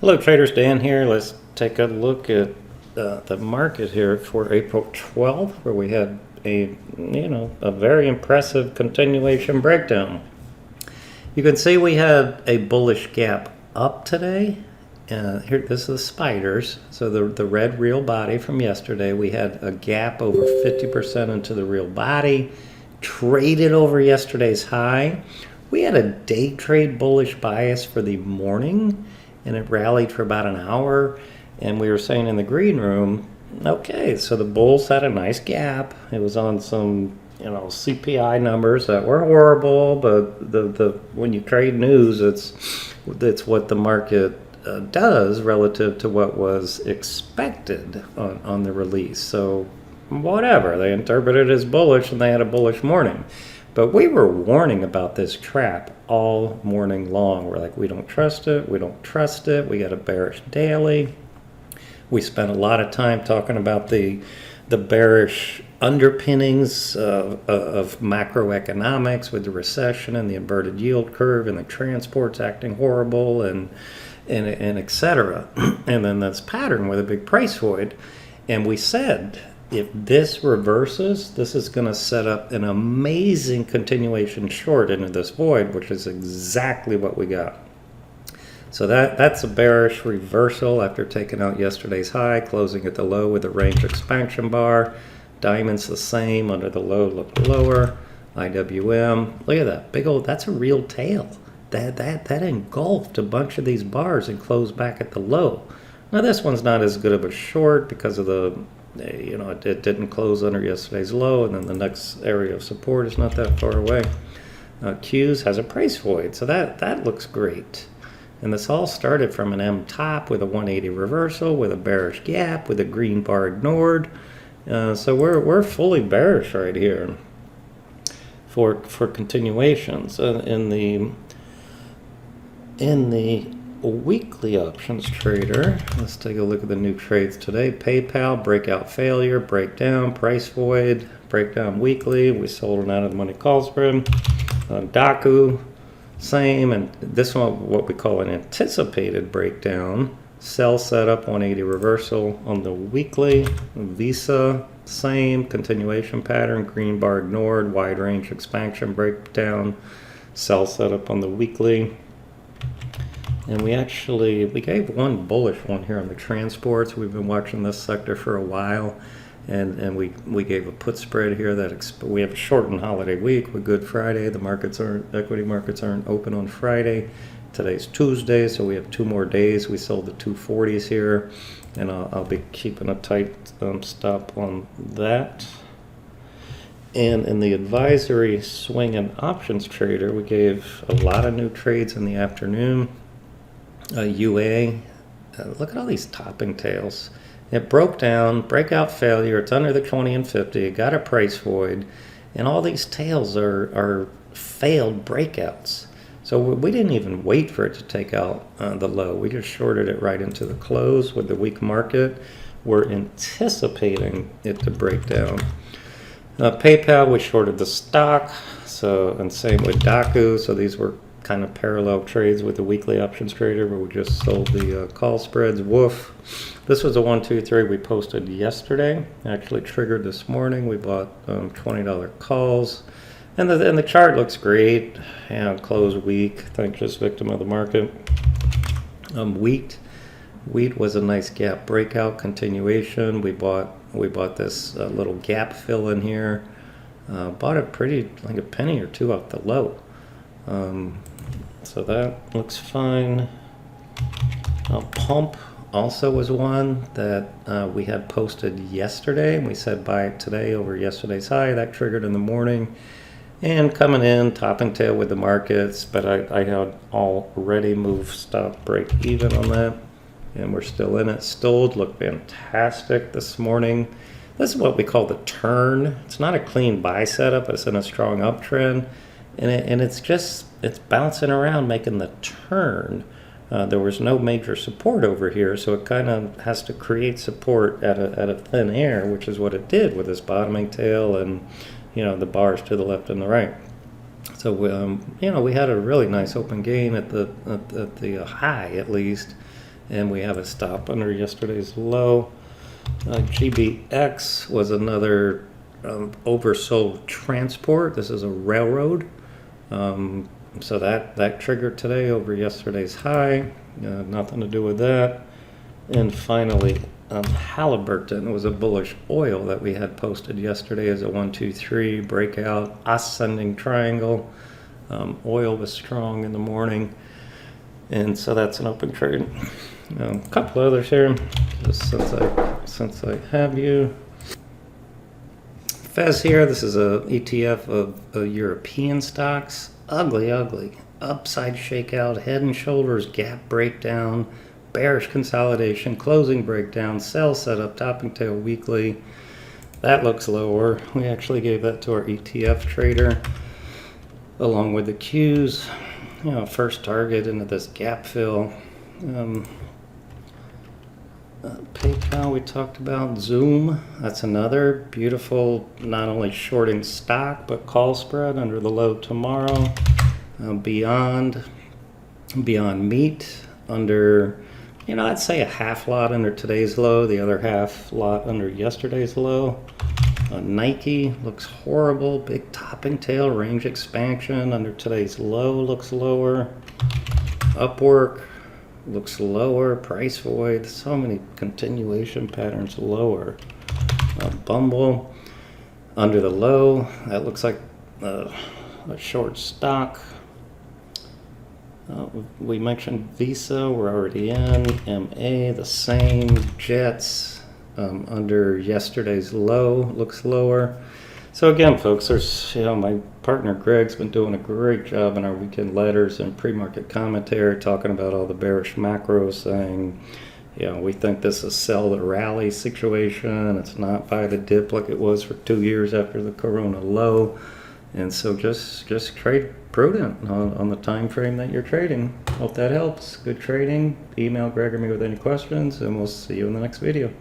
Hello traders, Dan here. Let's take a look at the market here for April 12th, where we had a very impressive continuation breakdown. You can see we had a bullish gap up today. Here, this is the spiders. So the red real body from yesterday, we had a gap over 50% into the real body, traded over yesterday's high. We had a day trade bullish bias for the morning, and it rallied for about an hour. And we were saying in the green room, okay, so the bulls had a nice gap. It was on some CPI numbers that were horrible, but the when you trade news, it's what the market does relative to what was expected on the release. So whatever, they interpreted it as bullish and they had a bullish morning. But we were warning about this trap all morning long. We're like, we don't trust it, we don't trust it, we got a bearish daily. We spent a lot of time talking about the bearish underpinnings of macroeconomics with the recession and the inverted yield curve and the transports acting horrible and et cetera. And then this pattern with a big price void. And we said, if this reverses, this is going to set up an amazing continuation short into this void, which is exactly what we got. So that's a bearish reversal after taking out yesterday's high, closing at the low with a range expansion bar. Diamond's the same, under the low, look lower. IWM, look at that, big old, that's a real tail. That engulfed a bunch of these bars and closed back at the low. Now this one's not as good of a short because of it didn't close under yesterday's low, and then the next area of support is not that far away. Q's has a price void, so that looks great. And this all started from an M top with a 180 reversal, with a bearish gap, with a green bar ignored. So we're fully bearish right here for continuations. In the weekly options trader, let's take a look at the new trades today. PayPal, breakout failure, breakdown, price void, breakdown weekly. We sold it out of the money call spread. Daku, same, and this one what we call an anticipated breakdown. Sell setup, 180 reversal on the weekly. Visa, same, continuation pattern, green bar ignored, wide range expansion breakdown, sell setup on the weekly. And we gave one bullish one here on the transports. We've been watching this sector for a while, and we gave a put spread here that we have a shortened holiday week with Good Friday. The equity markets aren't open on Friday. Today's Tuesday, so we have 2 more days. We sold the 240s here, and I'll be keeping a tight stop on that. And in the advisory swing and options trader, we gave a lot of new trades in the afternoon. UA, look at all these topping tails. It broke down, breakout failure, it's under the 20 and 50, it got a price void, and all these tails are failed breakouts. So we didn't even wait for it to take out the low. We just shorted it right into the close with the weak market. We're anticipating it to break down. PayPal, we shorted the stock, and same with Daku. So these were kind of parallel trades with the weekly options trader, where we just sold the call spreads. Woof. This was a 1, 2, 3 we posted yesterday. Actually triggered this morning. We bought $20 calls. And the chart looks great. Close weak. Thanks, just victim of the market. Wheat was a nice gap breakout continuation. We bought this little gap fill in here. Bought it pretty, like a penny or two off the low. So that looks fine. Pump also was one that we had posted yesterday, and we said buy it today over yesterday's high. That triggered in the morning. And coming in, topping tail with the markets, but I had already moved stop break even on that, and we're still in it. Stolled looked fantastic this morning. This is what we call the turn. It's not a clean buy setup, it's in a strong uptrend, and it's bouncing around making the turn. There was no major support over here, so it kind of has to create support at a thin air, which is what it did with this bottoming tail and the bars to the left and the right. So we had a really nice open gain at the high, at least, and we have a stop under yesterday's low. GBX was another oversold transport. This is a railroad. So that triggered today over yesterday's high. Nothing to do with that. And finally, Halliburton was a bullish oil that we had posted yesterday as a 1, 2, 3 breakout ascending triangle. Oil was strong in the morning, and so that's an open trade. A couple others here, just since I have you. Fez here. This is a ETF of European stocks. Ugly, upside shakeout, head and shoulders gap breakdown, bearish consolidation, closing breakdown, sell setup, topping tail weekly. That looks lower. We actually gave that to our ETF trader along with the Qs. First target into this gap fill. PayPal we talked about. Zoom, that's another beautiful, not only shorting stock but call spread under the low tomorrow. Beyond Meat under, I'd say a half lot under today's low, the other half lot under yesterday's low. Nike looks horrible, big topping tail, range expansion under today's low looks lower. Upwork looks lower, price void, so many continuation patterns lower. Bumble under the low, that looks like a short stock. We mentioned Visa, we're already in. MA, the same. Jets under yesterday's low looks lower. So again, folks, there's, my partner Greg's been doing a great job in our weekend letters and pre-market commentary, talking about all the bearish macros, saying, we think this is sell the rally situation. It's not buy the dip like it was for 2 years after the Corona low. And so just trade prudent on the time frame that you're trading. Hope that helps. Good trading. Email Greg or me with any questions, and we'll see you in the next video.